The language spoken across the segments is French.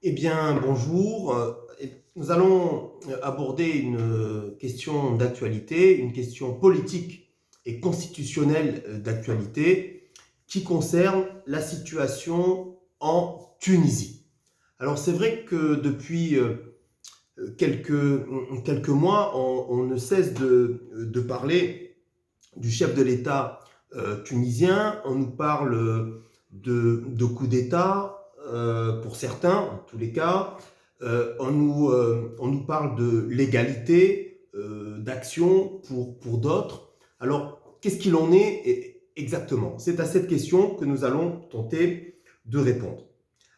Eh bien, bonjour. Nous allons aborder une question d'actualité, une question politique et constitutionnelle d'actualité qui concerne la situation en Tunisie. Alors, c'est vrai que depuis quelques mois, on ne cesse de parler du chef de l'État tunisien. On nous parle de coup d'État pour certains, en tous les cas. On nous parle de légalité, d'action pour d'autres. Alors, qu'est-ce qu'il en est exactement? C'est à cette question que nous allons tenter de répondre.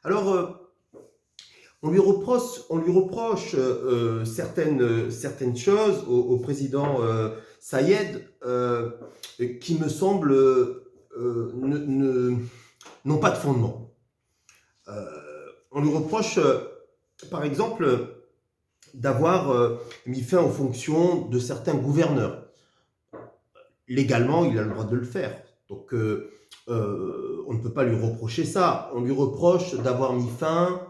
Alors, certaines choses au président Sayed qui me semblent n'ont pas de fondement. Euh, on lui reproche, par exemple, d'avoir mis fin aux fonctions de certains gouverneurs. Légalement, il a le droit de le faire. Donc, on ne peut pas lui reprocher ça. On lui reproche d'avoir mis fin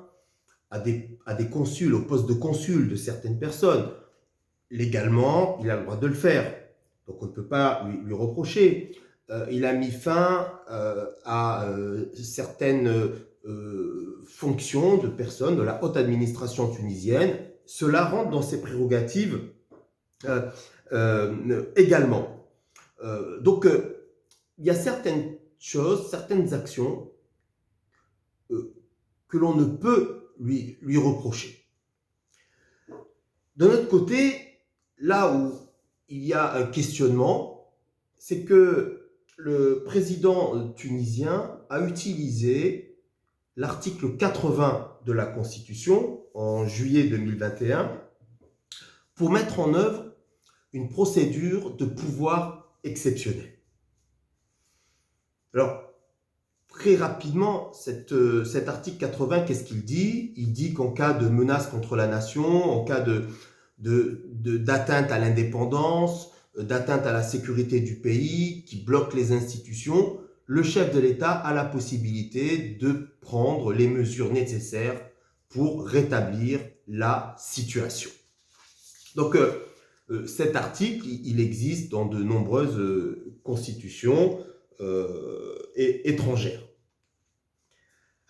à des consuls, au poste de consul de certaines personnes. Légalement, il a le droit de le faire. Donc on ne peut pas lui reprocher. Il a mis fin à certaines fonctions de personnes de la haute administration tunisienne. Cela rentre dans ses prérogatives euh, également. Il y a certaines choses, certaines actions que l'on ne peut lui reprocher. De notre côté, là où il y a un questionnement, c'est que le président tunisien a utilisé l'article 80 de la Constitution en juillet 2021 pour mettre en œuvre une procédure de pouvoir exceptionnel. Alors, très rapidement, cet article 80, qu'est-ce qu'il dit? Il dit qu'en cas de menace contre la nation, en cas d'atteinte à l'indépendance, d'atteinte à la sécurité du pays, qui bloque les institutions, le chef de l'État a la possibilité de prendre les mesures nécessaires pour rétablir la situation. Donc, cet article, il existe dans de nombreuses constitutions étrangères.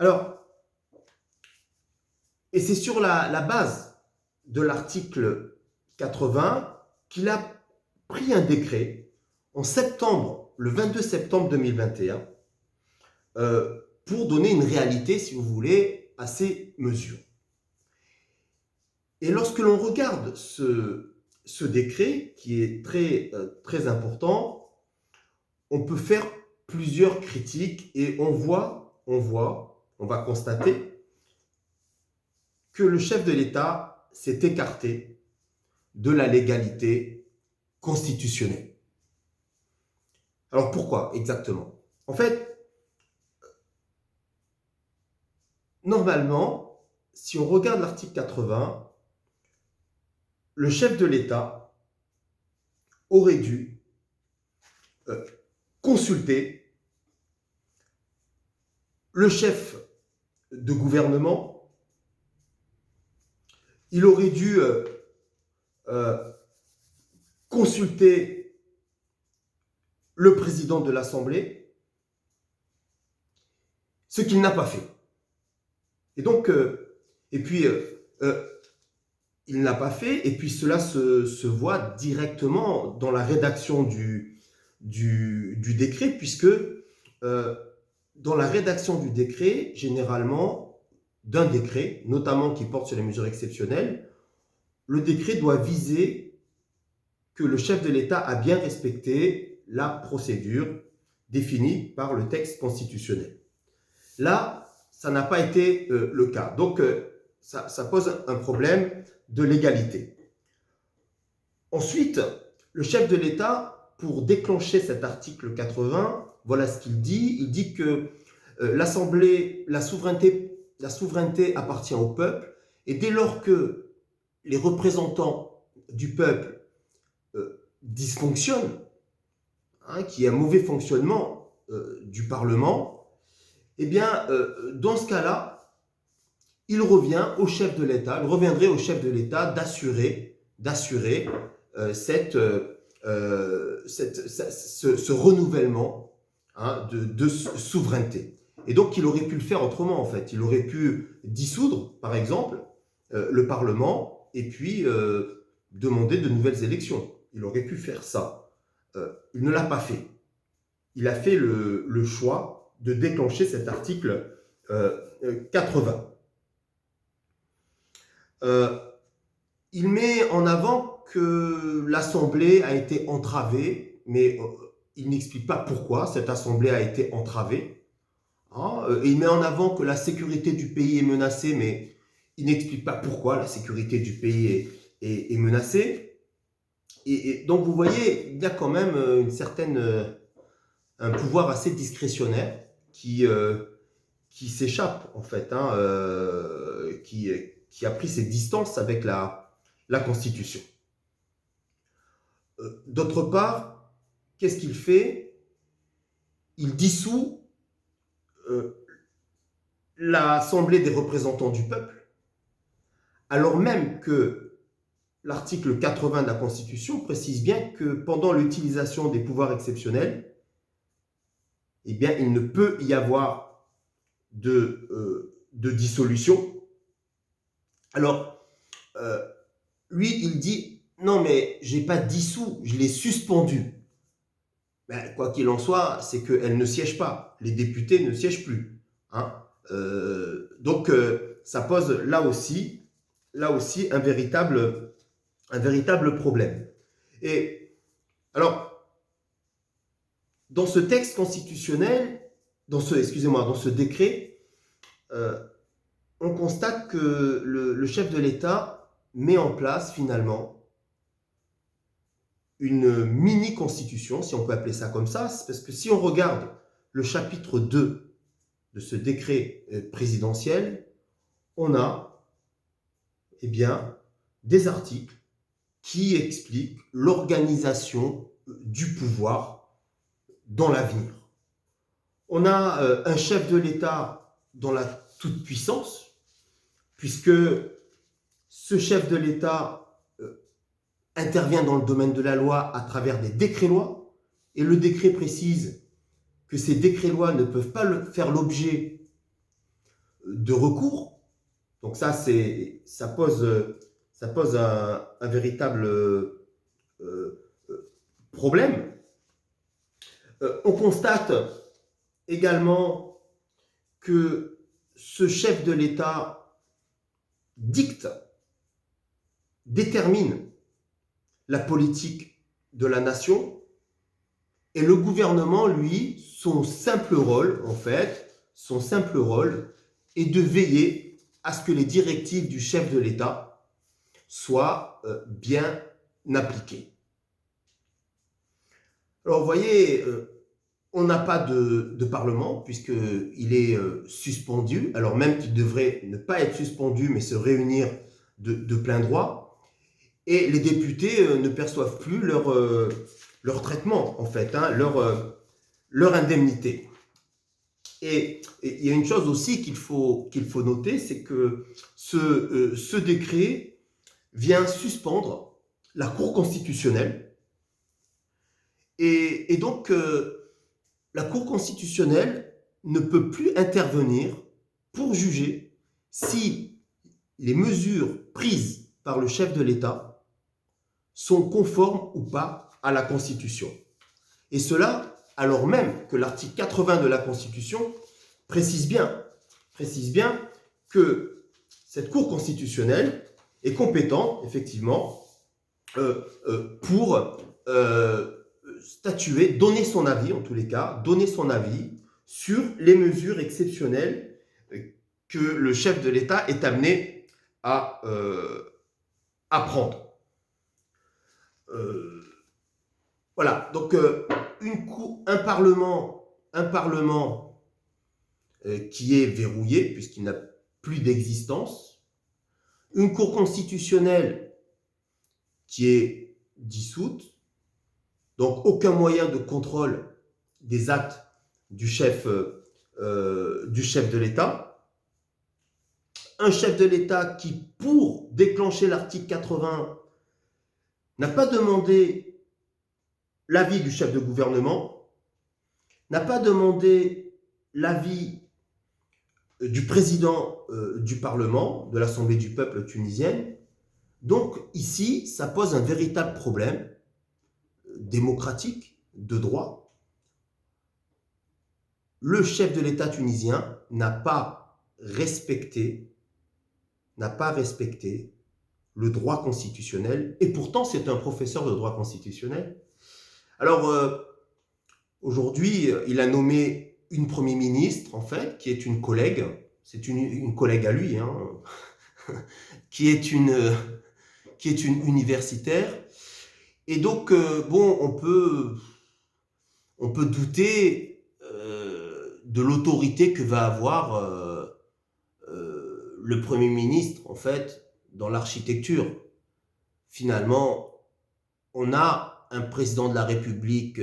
Alors, et c'est sur la base de l'article 80 qu'il a pris un décret en septembre, le 22 septembre 2021, pour donner une réalité, si vous voulez, à ces mesures. Et lorsque l'on regarde ce décret, qui est très important, on peut faire plusieurs critiques et on va constater que le chef de l'État s'est écarté de la légalité constitutionnelle. Alors pourquoi exactement? En fait, normalement, si on regarde l'article 80, le chef de l'État aurait dû consulter le chef de gouvernement, il aurait dû consulter le président de l'Assemblée, ce qu'il n'a pas fait. Et donc, il n'a pas fait, et puis cela se voit directement dans la rédaction du décret, puisque dans la rédaction du décret, généralement, d'un décret, notamment qui porte sur les mesures exceptionnelles, le décret doit viser que le chef de l'État a bien respecté la procédure définie par le texte constitutionnel. Là, ça n'a pas été le cas. Donc, ça pose un problème de légalité. Ensuite, le chef de l'État, pour déclencher cet article 80, voilà ce qu'il dit. Il dit que l'Assemblée, la souveraineté appartient au peuple, et dès lors que les représentants du peuple dysfonctionnent, qu'il y a un mauvais fonctionnement du Parlement, eh bien, dans ce cas-là, il revient au chef de l'État, il reviendrait au chef de l'État d'assurer ce renouvellement, hein, de souveraineté. Et donc, il aurait pu le faire autrement, en fait. Il aurait pu dissoudre, par exemple, le Parlement et puis demander de nouvelles élections. Il aurait pu faire ça. Il ne l'a pas fait. Il a fait le choix de déclencher cet article 80. Il met en avant que l'Assemblée a été entravée, mais il n'explique pas pourquoi cette Assemblée a été entravée. Hein, il met en avant que la sécurité du pays est menacée, mais il n'explique pas pourquoi la sécurité du pays est menacée. Et donc vous voyez, il y a quand même un pouvoir assez discrétionnaire qui s'échappe en fait, hein, qui a pris ses distances avec la Constitution. D'autre part, qu'est-ce qu'il fait? Il dissout l'Assemblée des représentants du peuple, alors même que l'article 80 de la Constitution précise bien que pendant l'utilisation des pouvoirs exceptionnels, eh bien, il ne peut y avoir de dissolution. Alors, lui, il dit, non, mais je n'ai pas dissous, je l'ai suspendu. Ben, quoi qu'il en soit, c'est qu'elle ne siège pas. Les députés ne siègent plus. Hein. Donc, ça pose là aussi un véritable problème. Et alors, dans ce texte constitutionnel, dans ce décret, on constate que le chef de l'État met en place finalement une mini-constitution, si on peut appeler ça comme ça, parce que si on regarde le chapitre 2 de ce décret présidentiel, on a des articles qui expliquent l'organisation du pouvoir dans l'avenir. On a un chef de l'État dans la toute-puissance, puisque ce chef de l'État intervient dans le domaine de la loi à travers des décrets-lois, et le décret précise que ces décrets-lois ne peuvent pas faire l'objet de recours. Donc ça pose un véritable problème. On constate également que ce chef de l'État détermine la politique de la nation, et le gouvernement, lui, son simple rôle est de veiller à ce que les directives du chef de l'État soient bien appliquées. Alors, vous voyez, on n'a pas de Parlement, puisqu'il est suspendu, alors même qu'il devrait ne pas être suspendu, mais se réunir de plein droit. Et les députés ne perçoivent plus leur traitement, en fait, hein, leur indemnité. Et il y a une chose aussi qu'il faut noter, c'est que ce décret vient suspendre la Cour constitutionnelle. Et donc, la Cour constitutionnelle ne peut plus intervenir pour juger si les mesures prises par le chef de l'État sont conformes ou pas à la Constitution. Et cela, alors même que l'article 80 de la Constitution précise bien que cette Cour constitutionnelle est compétente, effectivement, pour statuer, donner son avis, en tous les cas, sur les mesures exceptionnelles que le chef de l'État est amené à prendre. Voilà, donc un Parlement qui est verrouillé, puisqu'il n'a plus d'existence, une Cour constitutionnelle qui est dissoute, donc aucun moyen de contrôle des actes du chef de l'État, un chef de l'État qui, pour déclencher l'article 80, n'a pas demandé l'avis du chef de gouvernement, n'a pas demandé l'avis du président du Parlement, de l'Assemblée du peuple tunisienne. Donc ici, ça pose un véritable problème démocratique, de droit. Le chef de l'État tunisien n'a pas respecté le droit constitutionnel, et pourtant c'est un professeur de droit constitutionnel. Alors aujourd'hui, il a nommé une Premier ministre, en fait, qui est une collègue, c'est une collègue à lui, hein, qui est une universitaire. Et donc, bon, on peut douter de l'autorité que va avoir le Premier ministre, en fait, dans l'architecture. Finalement, on a un président de la République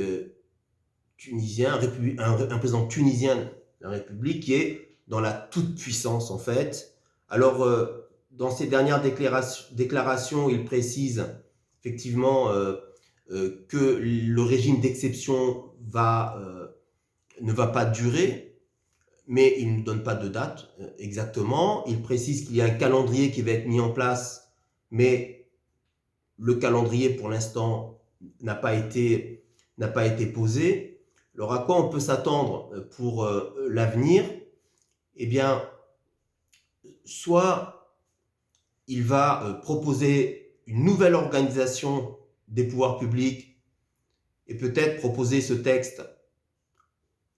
tunisien, un président tunisien de la République qui est dans la toute-puissance, en fait. Alors, dans ses dernières déclarations, il précise effectivement que le régime d'exception ne va pas durer, mais il ne donne pas de date exactement. Il précise qu'il y a un calendrier qui va être mis en place, mais le calendrier pour l'instant n'a pas été posé. Alors à quoi on peut s'attendre pour l'avenir? Eh bien, soit il va proposer une nouvelle organisation des pouvoirs publics et peut-être proposer ce texte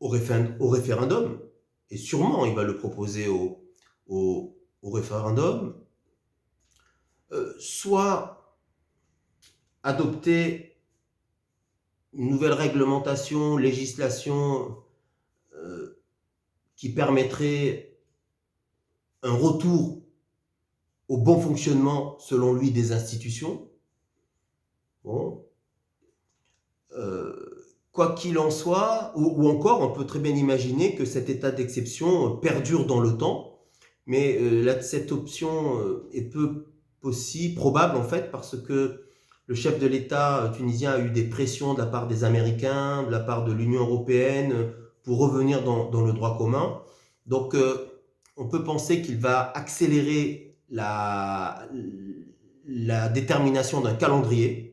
au référendum, et sûrement il va le proposer au référendum, soit adopter une nouvelle réglementation, législation qui permettrait un retour au bon fonctionnement, selon lui, des institutions. Bon. Quoi qu'il en soit, ou encore, on peut très bien imaginer que cet état d'exception perdure dans le temps, mais cette option est peu probable, en fait, parce que le chef de l'État tunisien a eu des pressions de la part des Américains, de la part de l'Union européenne, pour revenir dans le droit commun. Donc, on peut penser qu'il va accélérer la détermination d'un calendrier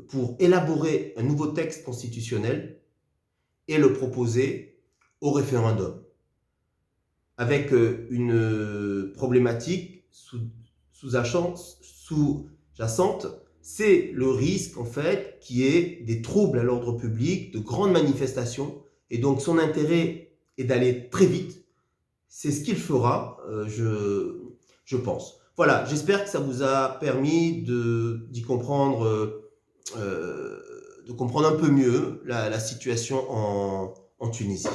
pour élaborer un nouveau texte constitutionnel et le proposer au référendum, avec une problématique sous-jacente, c'est le risque, en fait, qui est des troubles à l'ordre public, de grandes manifestations, et donc son intérêt est d'aller très vite. C'est ce qu'il fera, je pense. Voilà, j'espère que ça vous a permis d'y comprendre, de comprendre un peu mieux la situation en Tunisie.